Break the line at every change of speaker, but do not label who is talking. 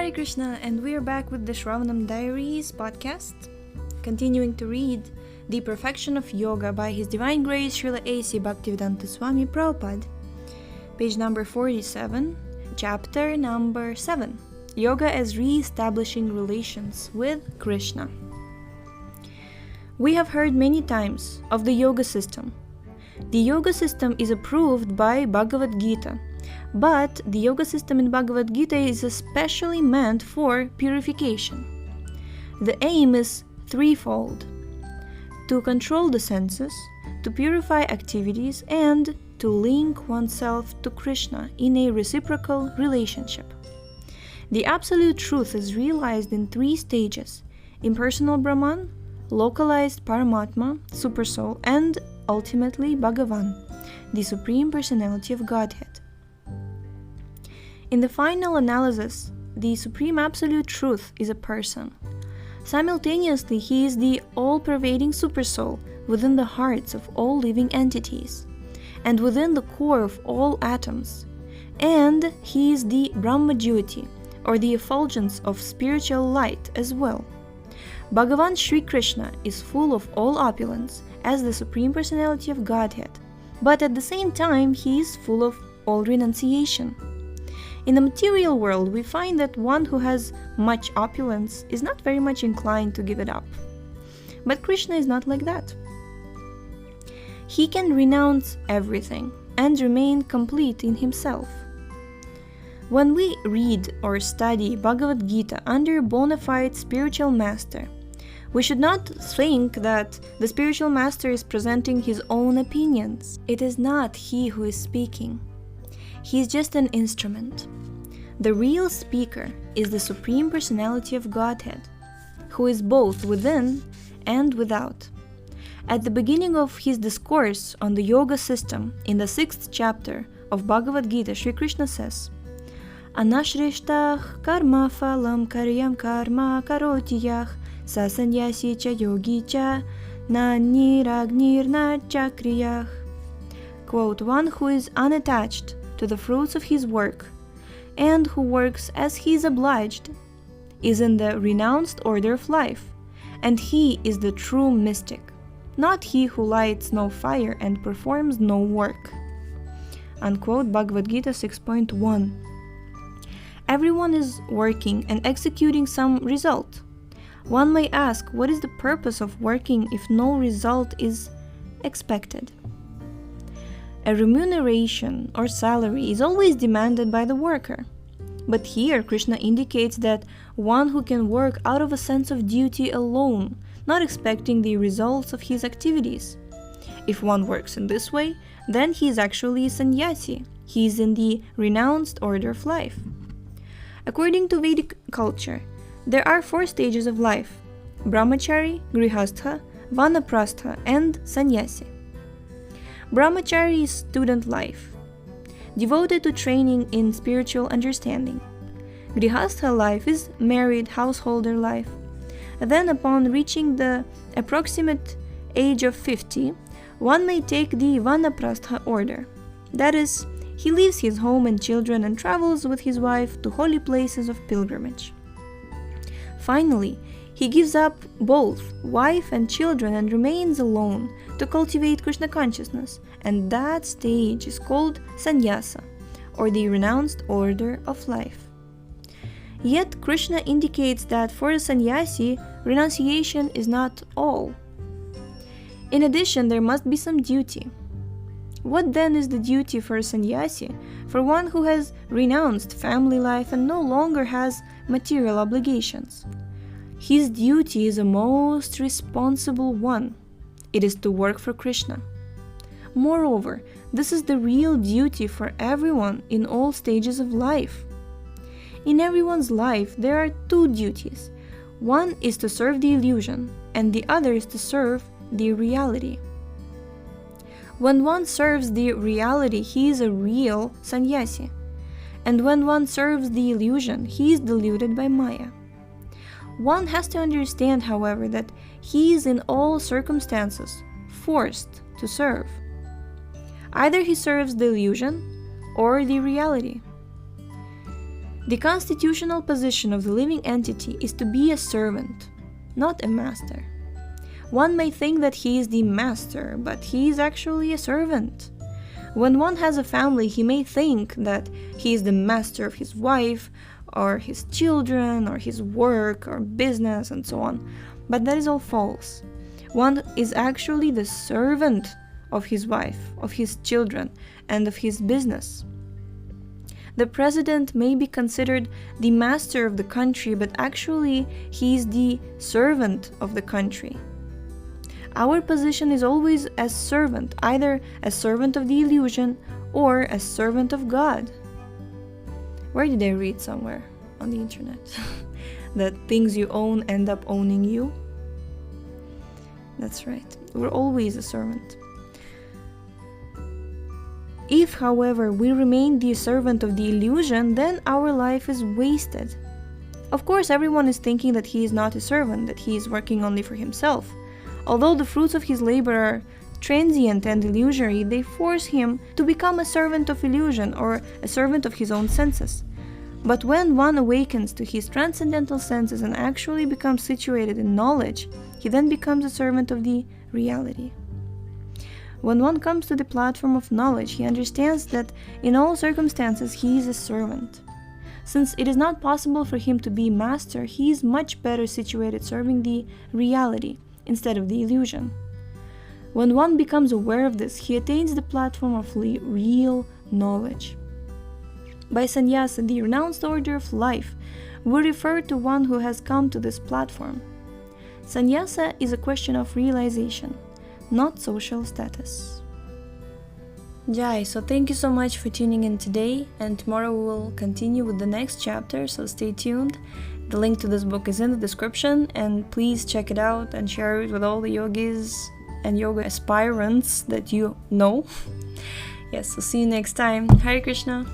Hare Krishna, and we are back with the Shravanam Diaries podcast, continuing to read The Perfection of Yoga by His Divine Grace Srila A.C. Bhaktivedanta Swami Prabhupada, page number 47, chapter number 7, Yoga as Reestablishing Relations with Krishna. We have heard many times of the yoga system. The yoga system is approved by Bhagavad Gita, but the yoga system in Bhagavad Gita is especially meant for purification. The aim is threefold: to control the senses, to purify activities, and to link oneself to Krishna in a reciprocal relationship. The absolute truth is realized in three stages: impersonal Brahman, localized Paramatma, Supersoul, and ultimately Bhagavan, the Supreme Personality of Godhead. In the final analysis, the Supreme Absolute Truth is a person. Simultaneously, he is the all-pervading Supersoul within the hearts of all living entities, and within the core of all atoms. And he is the Brahma Jyoti, or the effulgence of spiritual light as well. Bhagavan Sri Krishna is full of all opulence as the Supreme Personality of Godhead, but at the same time he is full of all renunciation. In the material world, we find that one who has much opulence is not very much inclined to give it up. But Krishna is not like that. He can renounce everything and remain complete in himself. When we read or study Bhagavad Gita under a bona fide spiritual master, we should not think that the spiritual master is presenting his own opinions. It is not he who is speaking. He is just an instrument. The real speaker is the Supreme Personality of Godhead, who is both within and without. At the beginning of his discourse on the yoga system, in the 6th chapter of Bhagavad Gita, Sri Krishna says, Anashrishtah karma phalam karyam karma karotiyah sa sannyasi cha yogi cha na niragnir na chakriyah. Quote, one who is unattached to the fruits of his work and who works as he is obliged is in the renounced order of life, and he is the true mystic, not he who lights no fire and performs no work. Unquote, Bhagavad Gita 6.1. Everyone is working and executing some result. One may ask, what is the purpose of working if no result is expected? A remuneration or salary is always demanded by the worker. But here Krishna indicates that one who can work out of a sense of duty alone, not expecting the results of his activities. If one works in this way, then he is actually a sannyasi. He is in the renounced order of life. According to Vedic culture, there are 4 stages of life: brahmachari, grihastha, vanaprastha, and sannyasi. Brahmachari is student life, devoted to training in spiritual understanding. Grihastha life is married householder life. Then, upon reaching the approximate age of 50, one may take the vanaprastha order. That is, he leaves his home and children and travels with his wife to holy places of pilgrimage. Finally, he gives up both wife and children and remains alone to cultivate Krishna consciousness, and that stage is called sannyasa, or the renounced order of life. Yet Krishna indicates that for a sannyasi, renunciation is not all. In addition, there must be some duty. What then is the duty for a sannyasi, for one who has renounced family life and no longer has material obligations? His duty is a most responsible one. It is to work for Krishna. Moreover, this is the real duty for everyone in all stages of life. In everyone's life, there are 2 duties. One is to serve the illusion, and the other is to serve the reality. When one serves the reality, he is a real sannyasi. And when one serves the illusion, he is deluded by Maya. One has to understand, however, that he is in all circumstances forced to serve. Either he serves the illusion or the reality. The constitutional position of the living entity is to be a servant, not a master. One may think that he is the master, but he is actually a servant. When one has a family, he may think that he is the master of his wife, or his children, or his work, or business, and so on. But that is all false. One is actually the servant of his wife, of his children, and of his business. The president may be considered the master of the country, but actually he is the servant of the country. Our position is always as servant, either as servant of the illusion or as servant of God. Where did I read somewhere on the internet? That things you own end up owning you? That's right. We're always a servant. If, however, we remain the servant of the illusion, then our life is wasted. Of course, everyone is thinking that he is not a servant, that he is working only for himself. Although the fruits of his labor are transient and illusory, they force him to become a servant of illusion or a servant of his own senses. But when one awakens to his transcendental senses and actually becomes situated in knowledge, he then becomes a servant of the reality. When one comes to the platform of knowledge, he understands that in all circumstances he is a servant. Since it is not possible for him to be master, he is much better situated serving the reality instead of the illusion. When one becomes aware of this, he attains the platform of real knowledge. By sannyasa, the renounced order of life, we refer to one who has come to this platform. Sannyasa is a question of realization, not social status. Jai, so thank you so much for tuning in today, and tomorrow we will continue with the next chapter, so stay tuned. The link to this book is in the description, and please check it out and share it with all the yogis and yoga aspirants that you know. Yes, so see you next time. Hare Krishna.